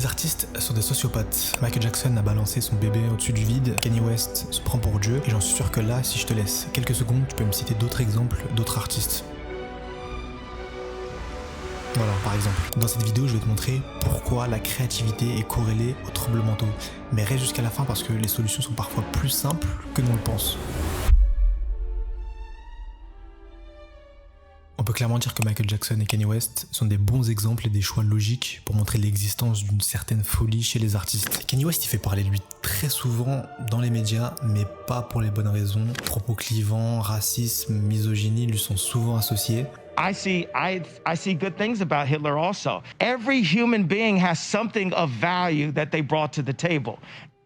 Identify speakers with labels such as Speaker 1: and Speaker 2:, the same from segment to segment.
Speaker 1: Ces artistes sont des sociopathes. Michael Jackson a balancé son bébé au-dessus du vide, Kanye West se prend pour Dieu, et j'en suis sûr que là, si je te laisse quelques secondes, tu peux me citer d'autres exemples, d'autres artistes. Voilà, par exemple. Dans cette vidéo, je vais te montrer pourquoi la créativité est corrélée aux troubles mentaux. Mais reste jusqu'à la fin parce que les solutions sont parfois plus simples que l'on le pense. On peut clairement dire que Michael Jackson et Kanye West sont des bons exemples et des choix logiques pour montrer l'existence d'une certaine folie chez les artistes. Kanye West, il fait parler de lui très souvent dans les médias, mais pas pour les bonnes raisons. Propos clivants, racisme, misogynie lui sont souvent associés.
Speaker 2: I see good things about Hitler also. Every human being has something of value that they brought to the table,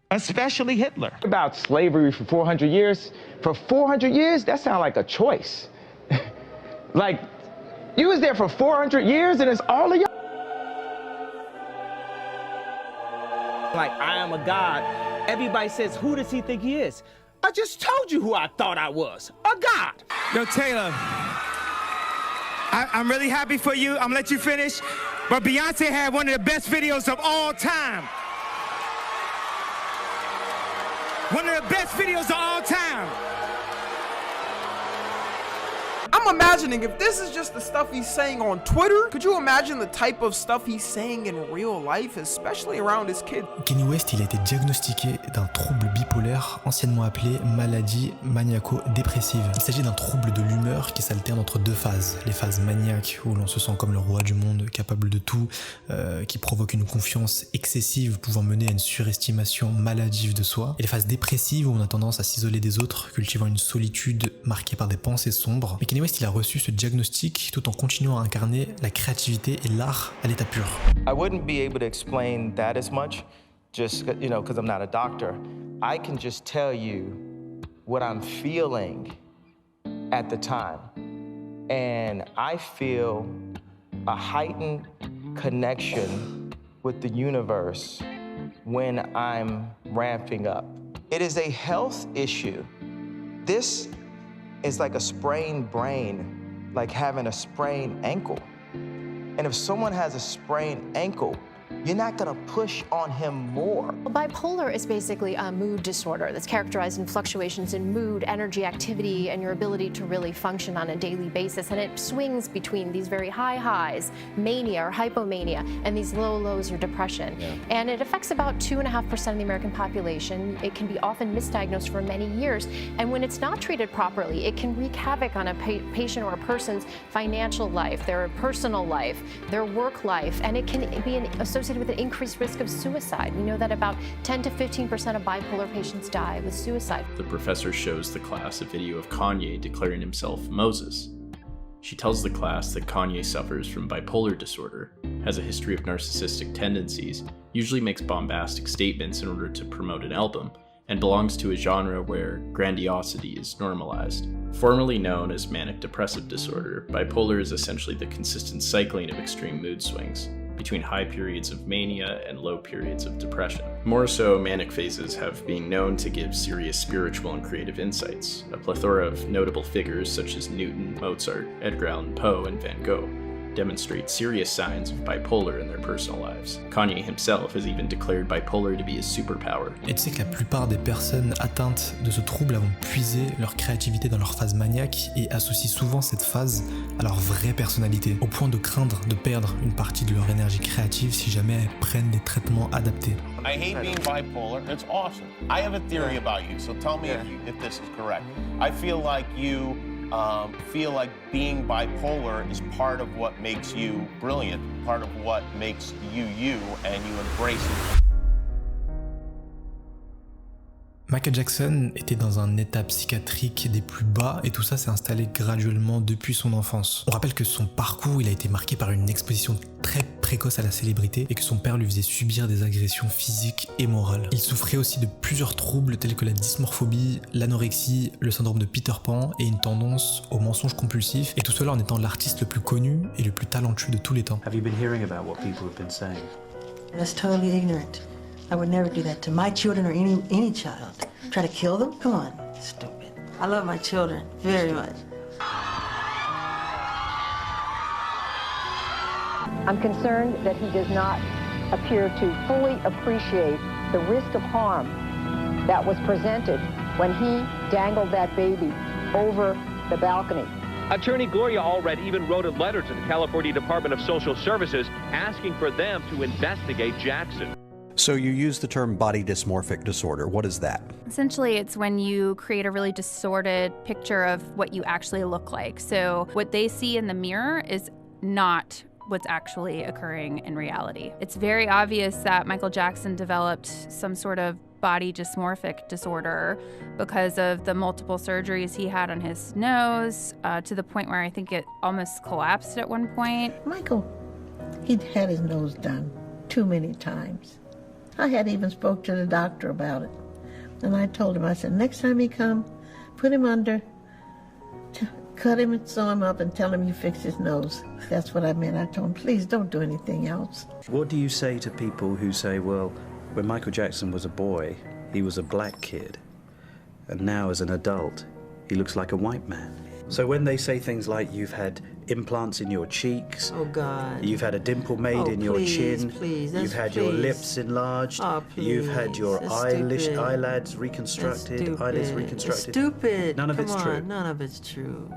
Speaker 2: especially Hitler.
Speaker 3: About slavery for 400 years. For 400 years, that sounds like a choice. Like, you was there for 400 years and it's all of y'all.
Speaker 4: Like, I am a god. Everybody says, who does he think he is? I just told you who I thought I was, a god.
Speaker 5: Yo, Taylor, I'm really happy for you. I'm gonna let you finish. But Beyonce had one of the best videos of all time. One of the best videos of all time.
Speaker 6: I'm imagining if this is just the stuff he's saying on Twitter, could you imagine the type of stuff he's saying in real life, especially around his kids?
Speaker 1: Kanye West, il a été diagnostiqué d'un trouble bipolaire, anciennement appelé maladie maniaco-dépressive. Il s'agit d'un trouble de l'humeur qui s'alterne entre deux phases. Les phases maniaques, où l'on se sent comme le roi du monde, capable de tout, qui provoque une confiance excessive, pouvant mener à une surestimation maladive de soi. Et les phases dépressives, où on a tendance à s'isoler des autres, cultivant une solitude marquée par des pensées sombres. Mais Kanye West, il a reçu ce diagnostic tout en continuant à incarner la créativité et l'art à l'état pur.
Speaker 7: I wouldn't be able to explain that as much, just, you know, because I'm not a doctor. I can just tell you what I'm feeling at the time. And I feel a heightened connection with the universe when I'm ramping up. It is a health issue. This is like a sprained brain, like having a sprained ankle. And if someone has a sprained ankle, you're not gonna push on him more.
Speaker 8: Bipolar is basically a mood disorder that's characterized in fluctuations in mood, energy, activity, and your ability to really function on a daily basis. And it swings between these very high highs, mania or hypomania, and these low lows or depression. Yeah. And it affects about 2.5% of the American population. It can be often misdiagnosed for many years. And when it's not treated properly, it can wreak havoc on a patient or a person's financial life, their personal life, their work life, and it can be associated with an increased risk of suicide. We know that about 10 to 15% of bipolar patients die with suicide.
Speaker 9: The professor shows the class a video of Kanye declaring himself Moses. She tells the class that Kanye suffers from bipolar disorder, has a history of narcissistic tendencies, usually makes bombastic statements in order to promote an album, and belongs to a genre where grandiosity is normalized. Formerly known as manic depressive disorder, bipolar is essentially the consistent cycling of extreme mood swings between high periods of mania and low periods of depression. More so, manic phases have been known to give serious spiritual and creative insights. A plethora of notable figures such as Newton, Mozart, Edgar Allan Poe, and Van Gogh demonstrate serious signs of bipolar in their personal lives. Kanye himself has even declared bipolar to be his superpower.
Speaker 1: Et tu sais que la plupart des personnes atteintes de ce trouble vont puiser leur créativité dans leur phase maniaque et associent souvent cette phase à leur vraie personnalité, au point de craindre de perdre une partie de leur énergie créative si jamais elles prennent des traitements adaptés.
Speaker 10: I hate being bipolar. It's awesome. I have a theory about you, so tell me if this is correct. I feel like you feel like being bipolar is part of what makes you brilliant, part of what makes you you, and you embrace it.
Speaker 1: Michael Jackson était dans un état psychiatrique des plus bas et tout ça s'est installé graduellement depuis son enfance. On rappelle que son parcours il a été marqué par une exposition très précoce à la célébrité et que son père lui faisait subir des agressions physiques et morales. Il souffrait aussi de plusieurs troubles tels que la dysmorphobie, l'anorexie, le syndrome de Peter Pan et une tendance au mensonge compulsif, et tout cela en étant l'artiste le plus connu et le plus talentueux de tous les temps.
Speaker 11: Have you been hearing about what people have been saying?
Speaker 12: That's totally ignorant. I would never do that to my children or any child. Try to kill them? Come on, stupid. I love my children very much.
Speaker 8: I'm concerned that he does not
Speaker 13: appear to fully appreciate the risk of harm that was presented when he dangled that baby over the balcony.
Speaker 14: Attorney Gloria Allred even wrote a letter to the California Department of Social Services asking for them to investigate Jackson.
Speaker 15: So you use the term body dysmorphic disorder. What is that?
Speaker 16: Essentially, it's when you create a really distorted picture of what you actually look like. So what they see in the mirror is not what's actually occurring in reality. It's very obvious that Michael Jackson developed some sort of body dysmorphic disorder because of the multiple surgeries he had on his nose, to the point where I think it almost collapsed at one point.
Speaker 12: Michael, he'd had his nose done too many times. I had even spoke to the doctor about it. And I told him, I said, next time he come, put him under, cut him and sew him up and tell him you fix his nose. That's what I meant. I told him, please don't do anything else.
Speaker 11: What do you say to people who say, well, when Michael Jackson was a boy, he was a black kid, and now as an adult, he looks like a white man? So when they say things like you've had implants in your cheeks,
Speaker 12: oh God,
Speaker 11: you've had a dimple made in your chin, you've had your lips enlarged, you've had your eyelids reconstructed, eyelids reconstructed.
Speaker 12: It's stupid.
Speaker 11: None of it's true.
Speaker 12: None of it's true.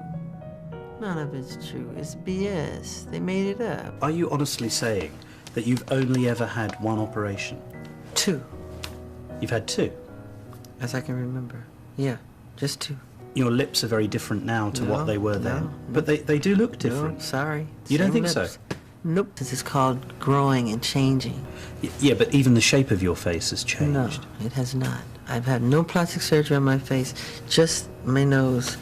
Speaker 12: None of it's true. It's BS. They made it up.
Speaker 11: Are you honestly saying that you've only ever had one operation?
Speaker 12: 2.
Speaker 11: You've had 2?
Speaker 12: As I can remember. Yeah, just 2.
Speaker 11: Your lips are very different now to what they were then. But they do look different.
Speaker 12: No, sorry.
Speaker 11: You don't think so?
Speaker 12: Nope. This is called growing and changing.
Speaker 11: Yeah, but even the shape of your face has changed.
Speaker 12: No, it has not. I've had no plastic surgery on my face, just my nose.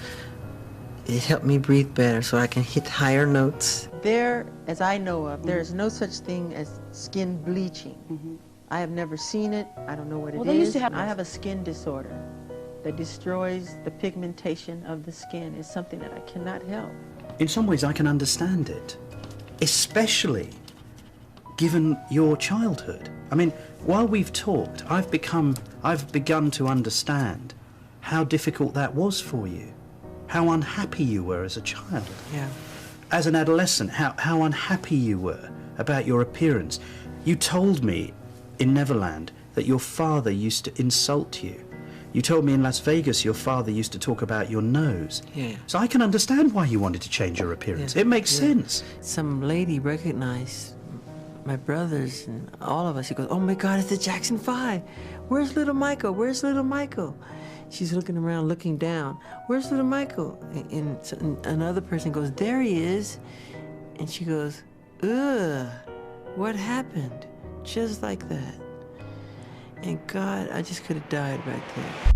Speaker 12: It helped me breathe better so I can hit higher notes. There, as I know of, there is no such thing as skin bleaching. I have never seen it. I don't know what it is. I have a skin disorder that destroys the pigmentation of the skin. It's something that I cannot help.
Speaker 11: In some ways, I can understand it, especially given your childhood. I mean, while we've talked, I've begun to understand how difficult that was for you, how unhappy you were as a child.
Speaker 12: Yeah.
Speaker 11: As an adolescent, how unhappy you were about your appearance. You told me in Neverland that your father used to insult you. You told me in Las Vegas your father used to talk about your nose.
Speaker 12: Yeah.
Speaker 11: So I can understand why you wanted to change your appearance.
Speaker 12: Yeah.
Speaker 11: It makes sense.
Speaker 12: Some lady recognized my brothers and all of us. She goes, oh my God, it's the Jackson 5. Where's little Michael? Where's little Michael? She's looking around, looking down. Where's little Michael? And another person goes, there he is. And she goes, ugh, what happened? Just like that. And God, I just could have died right there.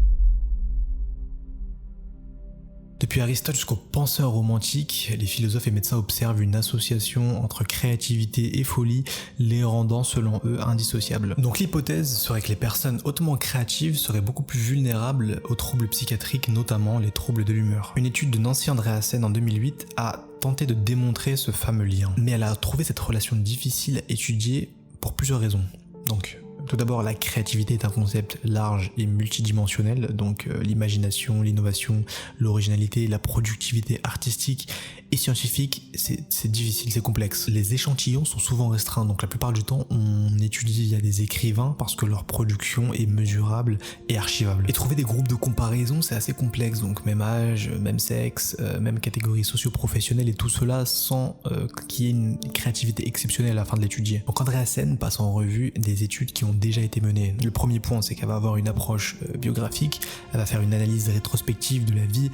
Speaker 1: Depuis Aristote jusqu'aux penseurs romantiques, les philosophes et médecins observent une association entre créativité et folie, les rendant selon eux indissociables. Donc l'hypothèse serait que les personnes hautement créatives seraient beaucoup plus vulnérables aux troubles psychiatriques, notamment les troubles de l'humeur. Une étude de Nancy Andreasen en 2008 a tenté de démontrer ce fameux lien, mais elle a trouvé cette relation difficile à étudier pour plusieurs raisons. Donc, tout d'abord, la créativité est un concept large et multidimensionnel, donc l'imagination, l'innovation, l'originalité, la productivité artistique et scientifique, c'est difficile, c'est complexe. Les échantillons sont souvent restreints, donc la plupart du temps, on étudie via des écrivains parce que leur production est mesurable et archivable. Et trouver des groupes de comparaison, c'est assez complexe, donc même âge, même sexe, même catégorie socio-professionnelle et tout cela sans qu'il y ait une créativité exceptionnelle à la fin de l'étudier. Donc Andreasen passe en revue des études qui ont déjà été menées. Le premier point, c'est qu'elle va avoir une approche biographique, elle va faire une analyse rétrospective de la vie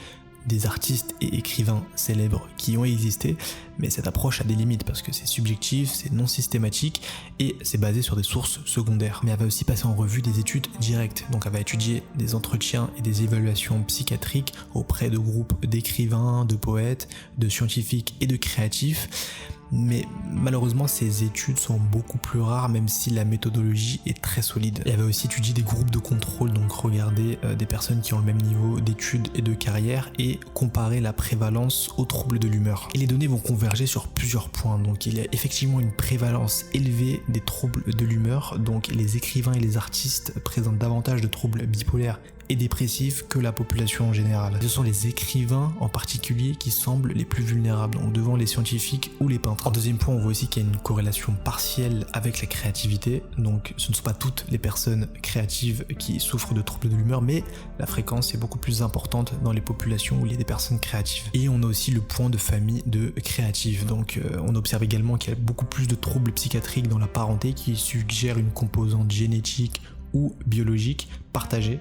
Speaker 1: des artistes et écrivains célèbres qui ont existé, mais cette approche a des limites parce que c'est subjectif, c'est non systématique et c'est basé sur des sources secondaires. Mais elle va aussi passer en revue des études directes, donc elle va étudier des entretiens et des évaluations psychiatriques auprès de groupes d'écrivains, de poètes, de scientifiques et de créatifs. Mais malheureusement ces études sont beaucoup plus rares même si la méthodologie est très solide. Et elle va aussi étudier des groupes de contrôle, donc regarder des personnes qui ont le même niveau d'études et de carrière et comparer la prévalence aux troubles de l'humeur. Et les données vont converger sur plusieurs points, donc il y a effectivement une prévalence élevée des troubles de l'humeur, donc les écrivains et les artistes présentent davantage de troubles bipolaires et dépressifs que la population en général. Ce sont les écrivains en particulier qui semblent les plus vulnérables, donc devant les scientifiques ou les peintres. peintre. En deuxième point, on voit aussi qu'il y a une corrélation partielle avec la créativité, donc ce ne sont pas toutes les personnes créatives qui souffrent de troubles de l'humeur, mais la fréquence est beaucoup plus importante dans les populations où il y a des personnes créatives. Et on a aussi le point de famille de créatifs, donc on observe également qu'il y a beaucoup plus de troubles psychiatriques dans la parenté qui suggèrent une composante génétique ou biologique partagée,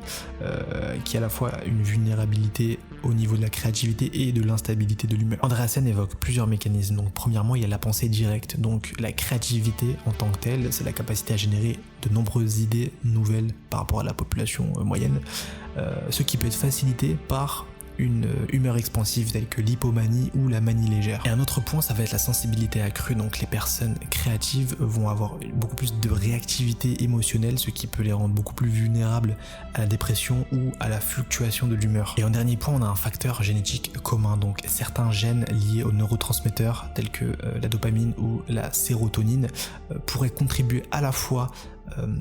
Speaker 1: qui a à la fois une vulnérabilité au niveau de la créativité et de l'instabilité de l'humeur. Andreasen évoque plusieurs mécanismes. Donc premièrement, il y a la pensée directe. Donc la créativité en tant que telle, c'est la capacité à générer de nombreuses idées nouvelles par rapport à la population moyenne, ce qui peut être facilité par une humeur expansive telle que l'hypomanie ou la manie légère. Et un autre point, ça va être la sensibilité accrue. Donc les personnes créatives vont avoir beaucoup plus de réactivité émotionnelle, ce qui peut les rendre beaucoup plus vulnérables à la dépression ou à la fluctuation de l'humeur. Et en dernier point, on a un facteur génétique commun. Donc certains gènes liés aux neurotransmetteurs tels que la dopamine ou la sérotonine pourraient contribuer à la fois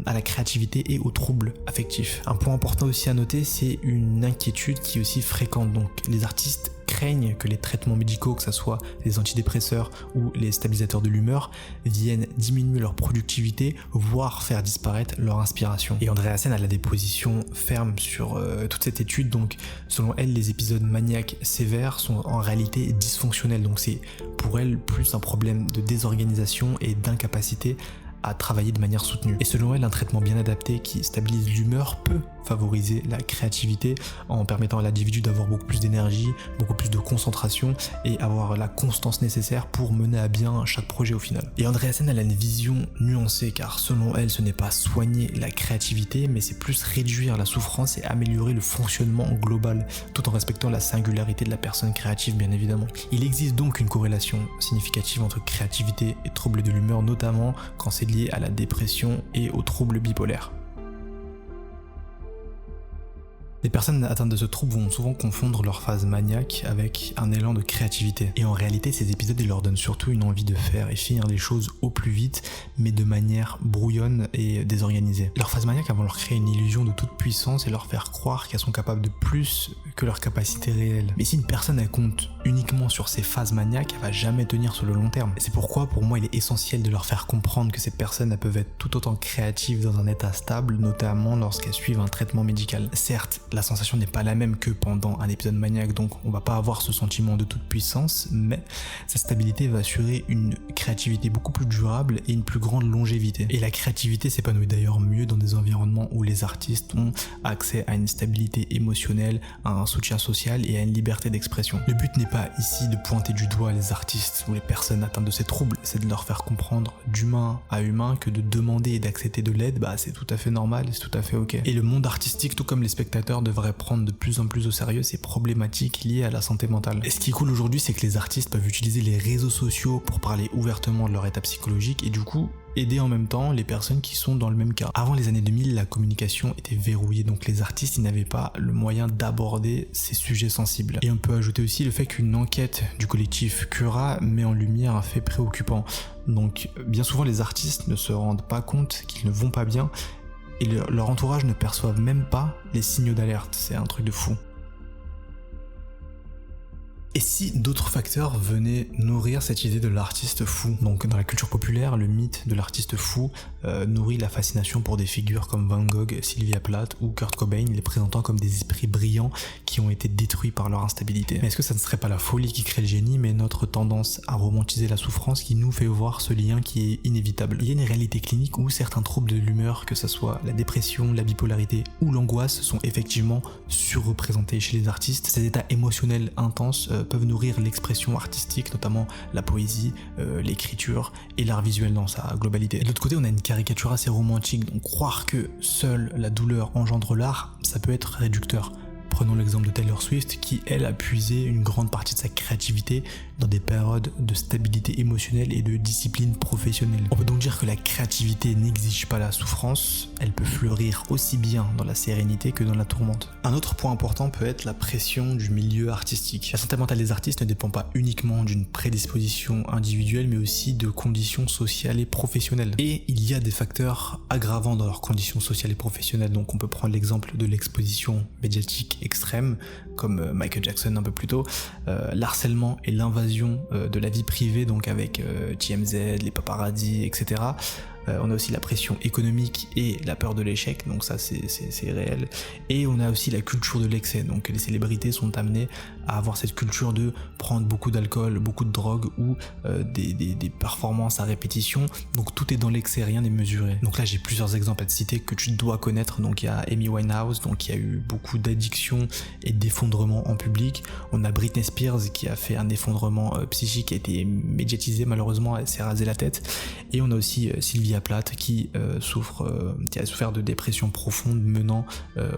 Speaker 1: à la créativité et aux troubles affectifs. Un point important aussi à noter, c'est une inquiétude qui est aussi fréquente. Donc les artistes craignent que les traitements médicaux, que ce soit les antidépresseurs ou les stabilisateurs de l'humeur, viennent diminuer leur productivité, voire faire disparaître leur inspiration. Et Andreasen a des positions fermes sur toute cette étude. Donc selon elle, les épisodes maniaques sévères sont en réalité dysfonctionnels. Donc c'est pour elle plus un problème de désorganisation et d'incapacité à travailler de manière soutenue. Et selon elle, un traitement bien adapté qui stabilise l'humeur peut favoriser la créativité en permettant à l'individu d'avoir beaucoup plus d'énergie, beaucoup plus de concentration et avoir la constance nécessaire pour mener à bien chaque projet au final. Et Andreasen, elle a une vision nuancée car selon elle, ce n'est pas soigner la créativité, mais c'est plus réduire la souffrance et améliorer le fonctionnement global tout en respectant la singularité de la personne créative bien évidemment. Il existe donc une corrélation significative entre créativité et troubles de l'humeur, notamment quand c'est lié à la dépression et aux troubles bipolaires. Les personnes atteintes de ce trouble vont souvent confondre leur phase maniaque avec un élan de créativité. Et en réalité, ces épisodes, ils leur donnent surtout une envie de faire et finir les choses au plus vite, mais de manière brouillonne et désorganisée. Leur phase maniaque va leur créer une illusion de toute puissance et leur faire croire qu'elles sont capables de plus que leur capacité réelle. Mais si une personne, elle compte uniquement sur ses phases maniaques, elle va jamais tenir sur le long terme. Et c'est pourquoi, pour moi, il est essentiel de leur faire comprendre que ces personnes, elles peuvent être tout autant créatives dans un état stable, notamment lorsqu'elles suivent un traitement médical. Certes, la sensation n'est pas la même que pendant un épisode maniaque, donc on va pas avoir ce sentiment de toute puissance, mais sa stabilité va assurer une créativité beaucoup plus durable et une plus grande longévité. Et la créativité s'épanouit d'ailleurs mieux dans des environnements où les artistes ont accès à une stabilité émotionnelle, à un soutien social et à une liberté d'expression. Le but n'est pas ici de pointer du doigt les artistes ou les personnes atteintes de ces troubles, c'est de leur faire comprendre d'humain à humain que de demander et d'accepter de l'aide, c'est tout à fait normal, c'est tout à fait ok. Et le monde artistique, tout comme les spectateurs, devrait prendre de plus en plus au sérieux ces problématiques liées à la santé mentale. Et ce qui est cool aujourd'hui, c'est que les artistes peuvent utiliser les réseaux sociaux pour parler ouvertement de leur état psychologique et du coup aider en même temps les personnes qui sont dans le même cas. Avant les années 2000, la communication était verrouillée, donc les artistes, ils n'avaient pas le moyen d'aborder ces sujets sensibles. Et on peut ajouter aussi le fait qu'une enquête du collectif Cura met en lumière un fait préoccupant. Donc bien souvent les artistes ne se rendent pas compte qu'ils ne vont pas bien et leur entourage ne perçoivent même pas les signaux d'alerte. C'est un truc de fou. Et si d'autres facteurs venaient nourrir cette idée de l'artiste fou? Donc dans la culture populaire, le mythe de l'artiste fou nourrit la fascination pour des figures comme Van Gogh, Sylvia Plath ou Kurt Cobain, les présentant comme des esprits brillants qui ont été détruits par leur instabilité. Mais est-ce que ça ne serait pas la folie qui crée le génie, mais notre tendance à romantiser la souffrance qui nous fait voir ce lien qui est inévitable? Il y a une réalité clinique où certains troubles de l'humeur, que ce soit la dépression, la bipolarité ou l'angoisse, sont effectivement surreprésentés chez les artistes. Ces états émotionnels intenses peuvent nourrir l'expression artistique, notamment la poésie, l'écriture et l'art visuel dans sa globalité. Et de l'autre côté, on a une caricature assez romantique, donc croire que seule la douleur engendre l'art, ça peut être réducteur. Prenons l'exemple de Taylor Swift qui, elle, a puisé une grande partie de sa créativité dans des périodes de stabilité émotionnelle et de discipline professionnelle. On peut donc dire que la créativité n'exige pas la souffrance, elle peut fleurir aussi bien dans la sérénité que dans la tourmente. Un autre point important peut être la pression du milieu artistique. La santé mentale des artistes ne dépend pas uniquement d'une prédisposition individuelle, mais aussi de conditions sociales et professionnelles. Et il y a des facteurs aggravants dans leurs conditions sociales et professionnelles, donc on peut prendre l'exemple de l'exposition médiatique extrêmes, comme Michael Jackson un peu plus tôt, l'harcèlement et l'invasion de la vie privée, donc avec TMZ, les paparazzis, etc. On a aussi la pression économique et la peur de l'échec, donc ça c'est réel. Et on a aussi la culture de l'excès, donc les célébrités sont amenées à avoir cette culture de prendre beaucoup d'alcool, beaucoup de drogue ou des performances à répétition, donc tout est dans l'excès, rien n'est mesuré. Donc là j'ai plusieurs exemples à te citer que tu dois connaître. Donc il y a Amy Winehouse, donc il y a eu beaucoup d'addictions et d'effondrements en public. On a Britney Spears qui a fait un effondrement psychique, qui a été médiatisé, malheureusement elle s'est rasé la tête. Et on a aussi Sylvia Plath qui a souffert de dépression profonde menant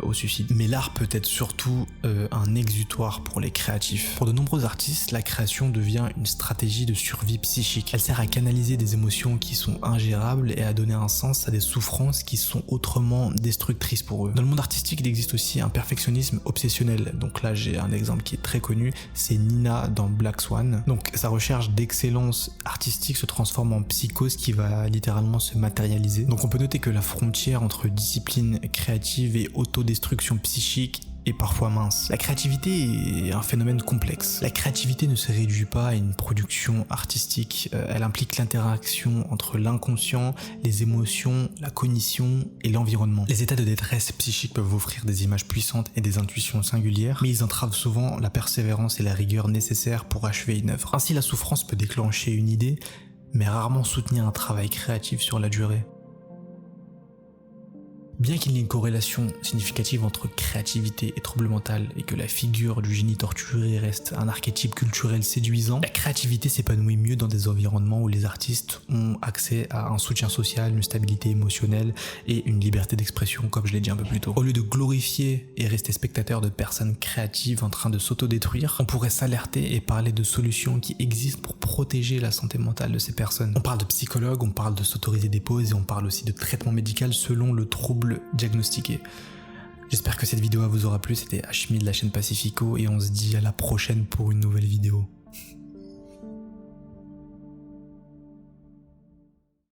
Speaker 1: au suicide. Mais l'art peut être surtout un exutoire pour les créatifs. Pour de nombreux artistes, la création devient une stratégie de survie psychique. Elle sert à canaliser des émotions qui sont ingérables et à donner un sens à des souffrances qui sont autrement destructrices pour eux. Dans le monde artistique, il existe aussi un perfectionnisme obsessionnel. Donc là, j'ai un exemple qui est très connu, c'est Nina dans Black Swan. Donc sa recherche d'excellence artistique se transforme en psychose qui va littéralement se matérialiser. Donc on peut noter que la frontière entre discipline créative et autodestruction psychique est parfois mince. La créativité est un phénomène complexe. La créativité ne se réduit pas à une production artistique, elle implique l'interaction entre l'inconscient, les émotions, la cognition et l'environnement. Les états de détresse psychique peuvent offrir des images puissantes et des intuitions singulières, mais ils entravent souvent la persévérance et la rigueur nécessaires pour achever une œuvre. Ainsi, la souffrance peut déclencher une idée, mais rarement soutenir un travail créatif sur la durée. Bien qu'il y ait une corrélation significative entre créativité et trouble mental et que la figure du génie torturé reste un archétype culturel séduisant, la créativité s'épanouit mieux dans des environnements où les artistes ont accès à un soutien social, une stabilité émotionnelle et une liberté d'expression, comme je l'ai dit un peu plus tôt. Au lieu de glorifier et rester spectateur de personnes créatives en train de s'autodétruire, on pourrait s'alerter et parler de solutions qui existent pour protéger la santé mentale de ces personnes. On parle de psychologues, on parle de s'autoriser des pauses et on parle aussi de traitement médical selon le trouble diagnostiqué. J'espère que cette vidéo vous aura plu, c'était Hashmi de la chaîne Pacifico et on se dit à la prochaine pour une nouvelle vidéo.